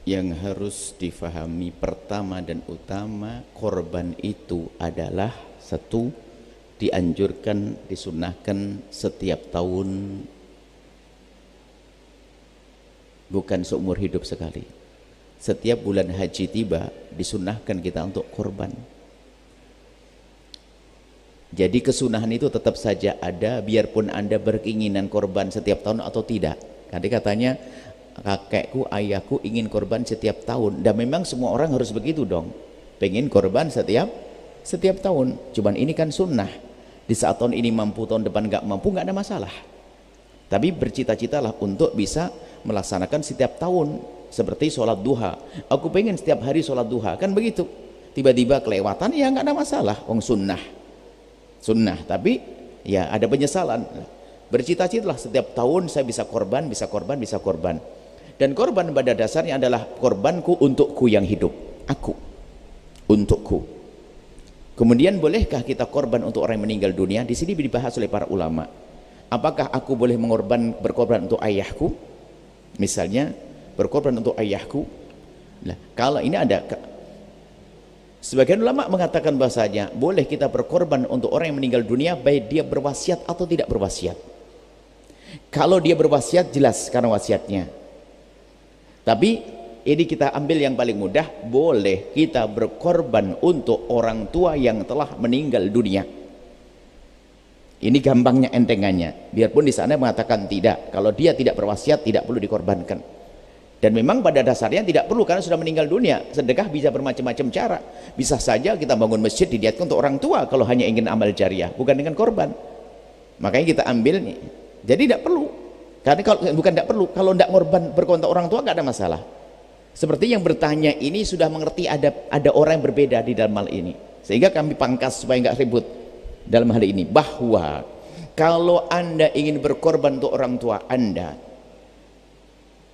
Yang harus difahami pertama dan utama, korban itu adalah satu, dianjurkan, disunnahkan setiap tahun, bukan seumur hidup sekali. Setiap bulan haji tiba disunnahkan kita untuk korban. Jadi kesunahan itu tetap saja ada, biarpun Anda berkeinginan korban setiap tahun atau tidak. Tadi katanya kakekku, ayahku ingin korban setiap tahun, dan memang semua orang harus begitu dong, pengen korban setiap tahun. Cuman ini kan sunnah. Di saat tahun ini mampu, tahun depan nggak mampu, nggak ada masalah. Tapi bercita-citalah untuk bisa melaksanakan setiap tahun. Seperti sholat duha, aku pengen setiap hari sholat duha, kan begitu. Tiba-tiba kelewatan, ya nggak ada masalah, wong sunnah. Tapi ya ada penyesalan. Bercita-citalah setiap tahun saya bisa korban. Dan korban pada dasarnya adalah korbanku untukku yang hidup, aku, untukku. Kemudian bolehkah kita korban untuk orang yang meninggal dunia? Di sini dibahas oleh para ulama. Apakah aku boleh berkorban untuk ayahku? Misalnya berkorban untuk ayahku. Nah, kalau ini ada, sebagian ulama mengatakan bahasanya boleh kita berkorban untuk orang yang meninggal dunia, baik dia berwasiat atau tidak berwasiat. Kalau dia berwasiat jelas karena wasiatnya. Tapi ini kita ambil yang paling mudah, boleh kita berkorban untuk orang tua yang telah meninggal dunia. Ini gampangnya, entengannya. Biarpun di sana mengatakan tidak, kalau dia tidak berwasiat tidak perlu dikorbankan. Dan memang pada dasarnya tidak perlu, karena sudah meninggal dunia. Sedekah bisa bermacam-macam cara. Bisa saja kita bangun masjid diniatkan untuk orang tua kalau hanya ingin amal jariah, bukan dengan korban. Makanya kita ambil nih. Jadi tidak perlu. Karena kalau bukan tidak perlu, kalau tidak korban berkorban untuk orang tua nggak ada masalah. Seperti yang bertanya ini sudah mengerti ada orang yang berbeda di dalam hal ini, sehingga kami pangkas supaya nggak ribut dalam hal ini, bahwa kalau Anda ingin berkorban untuk orang tua Anda,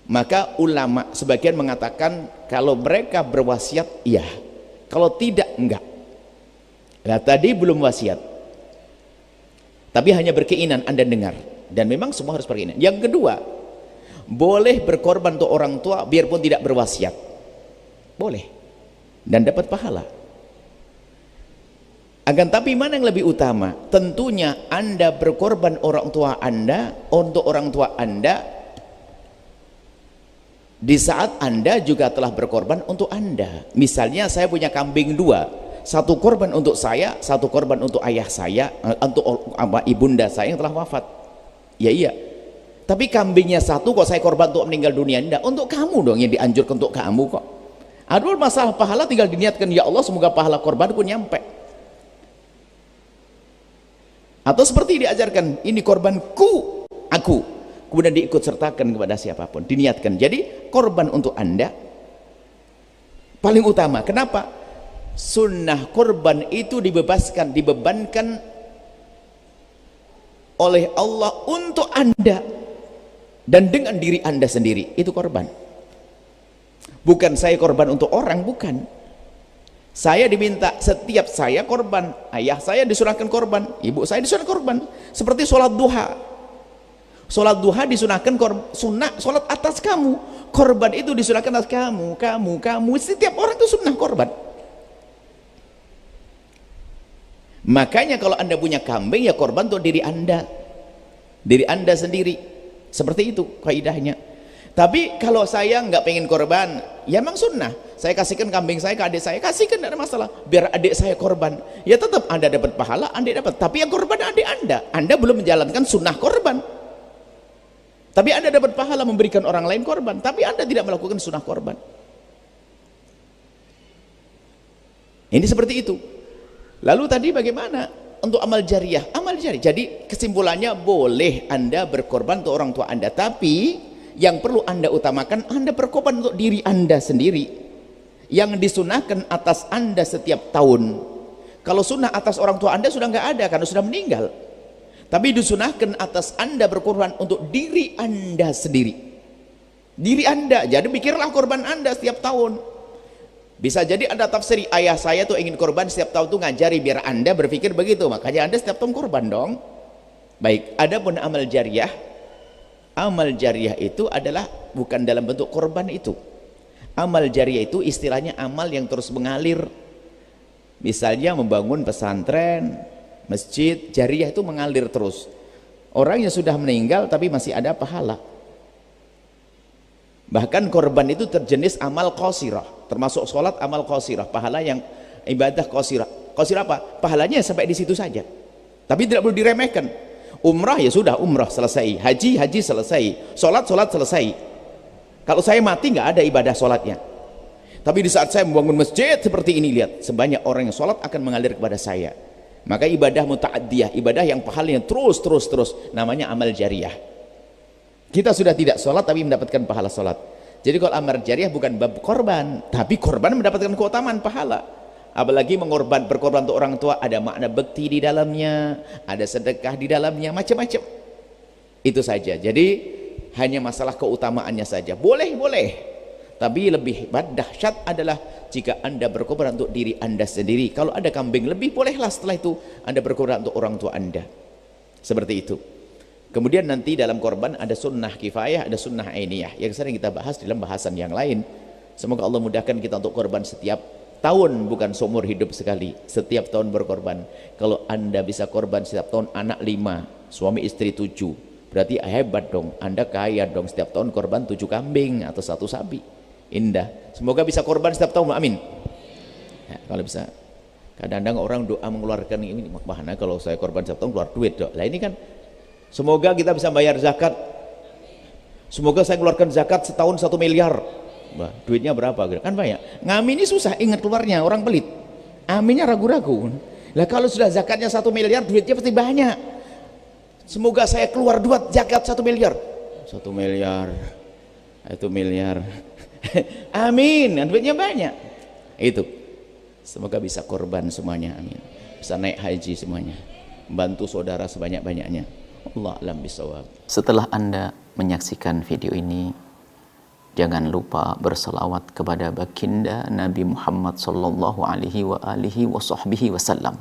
maka ulama sebagian mengatakan kalau mereka berwasiat iya, kalau tidak enggak. Nah tadi belum wasiat, tapi hanya berkeinginan, Anda dengar, dan memang semua harus berkeinginan. Yang kedua, boleh berkorban untuk orang tua biarpun tidak berwasiat, boleh, dan dapat pahala. Akan tapi mana yang lebih utama? Tentunya Anda berkorban orang tua Anda untuk orang tua Anda di saat Anda juga telah berkorban untuk Anda. Misalnya saya punya kambing dua, satu korban untuk saya, satu korban untuk ayah saya, untuk ibunda saya yang telah wafat. Ya iya, tapi kambingnya satu kok saya korban untuk meninggal dunia? Enggak, untuk kamu dong, yang dianjurkan untuk kamu kok. Aduh, masalah pahala tinggal diniatkan, ya Allah semoga pahala korbanku nyampe. Atau seperti diajarkan, ini korbanku, aku, kemudian diikut sertakan kepada siapapun, diniatkan. Jadi korban untuk Anda paling utama. Kenapa? Sunnah korban itu dibebankan oleh Allah untuk Anda dan dengan diri Anda sendiri, itu korban. Bukan saya korban untuk orang, bukan. Saya diminta setiap saya korban, ayah saya disunahkan korban, ibu saya disunahkan korban. Seperti sholat duha. Sholat duha disunahkan sunnah, sholat atas kamu. Korban itu disunahkan atas kamu. Setiap orang itu sunnah korban. Makanya kalau Anda punya kambing, ya korban untuk diri Anda sendiri. Seperti itu kaidahnya. Tapi kalau saya nggak pengen korban, ya memang sunnah, saya kasihkan kambing saya ke adik saya, kasihkan, tidak ada masalah, biar adik saya korban, ya tetap Anda dapat pahala, Anda dapat. Tapi yang korban adik Anda belum menjalankan sunnah korban. Tapi Anda dapat pahala memberikan orang lain korban, tapi Anda tidak melakukan sunnah korban. Ini seperti itu. Lalu tadi bagaimana untuk amal jariah? Amal jariah, jadi kesimpulannya boleh Anda berkorban untuk orang tua Anda, tapi yang perlu Anda utamakan, Anda berkorban untuk diri Anda sendiri, yang disunahkan atas Anda setiap tahun. Kalau sunnah atas orang tua Anda sudah nggak ada karena sudah meninggal, tapi disunahkan atas Anda berkorban untuk diri Anda sendiri, diri Anda. Jadi pikirlah korban Anda setiap tahun. Bisa jadi Anda tafsiri, ayah saya tuh ingin korban setiap tahun tuh ngajari, biar Anda berpikir begitu, makanya Anda setiap tahun korban dong. Baik, adapun amal jariah, amal jariah itu adalah bukan dalam bentuk korban itu. Amal jariah itu istilahnya amal yang terus mengalir. Misalnya membangun pesantren, masjid, jariah itu mengalir terus. Orang yang sudah meninggal tapi masih ada pahala. Bahkan korban itu terjenis amal qasirah, termasuk sholat amal qasirah, pahala yang ibadah qasirah. Qasirah apa? Pahalanya sampai di situ saja. Tapi tidak perlu diremehkan. Umrah ya sudah, umrah selesai. Haji, haji selesai. Sholat, sholat selesai. Kalau saya mati nggak ada ibadah sholatnya. Tapi di saat saya membangun masjid seperti ini, lihat sebanyak orang yang sholat akan mengalir kepada saya. Maka ibadah muta'addiyah, ibadah yang pahalanya terus, namanya amal jariah. Kita sudah tidak sholat tapi mendapatkan pahala sholat. Jadi kalau amal jariah bukan bab korban, tapi korban mendapatkan keutamaan pahala. Apalagi berkorban untuk orang tua, ada makna bekti di dalamnya, ada sedekah di dalamnya, macam-macam. Itu saja. Jadi hanya masalah keutamaannya saja. Boleh, tapi lebih dahsyat adalah jika Anda berkorban untuk diri Anda sendiri. Kalau ada kambing lebih, bolehlah setelah itu Anda berkorban untuk orang tua Anda. Seperti itu. Kemudian nanti dalam korban ada sunnah kifayah, ada sunnah ainiyah yang sering kita bahas dalam bahasan yang lain. Semoga Allah mudahkan kita untuk korban setiap tahun, bukan seumur hidup sekali, setiap tahun berkorban. Kalau Anda bisa korban setiap tahun, anak 5, suami istri 7, berarti hebat dong, Anda kaya dong, setiap tahun korban 7 kambing atau 1 sapi. Indah. Semoga bisa korban setiap tahun, amin ya, kalau bisa. Kadang-kadang orang doa mengeluarkan ini, makna kalau saya korban setiap tahun keluar duit dok. Lah ini kan semoga kita bisa bayar zakat, semoga saya keluarkan zakat setahun 1 miliar. Bah, duitnya berapa kan banyak. Ngamin ini susah ingat keluarnya, orang pelit, aminnya ragu-ragu. Lah kalau sudah zakatnya 1 miliar, duitnya pasti banyak. Semoga saya keluar duit zakat 1 miliar, 1 miliar, 1 miliar. Amin, duitnya banyak. Itu semoga bisa korban semuanya, amin. Bisa naik haji semuanya, bantu saudara sebanyak-banyaknya. Allah alam bisawab. Setelah Anda menyaksikan video ini, jangan lupa berselawat kepada baginda Nabi Muhammad sallallahu alaihi wa alihi wa sahbihi wasallam.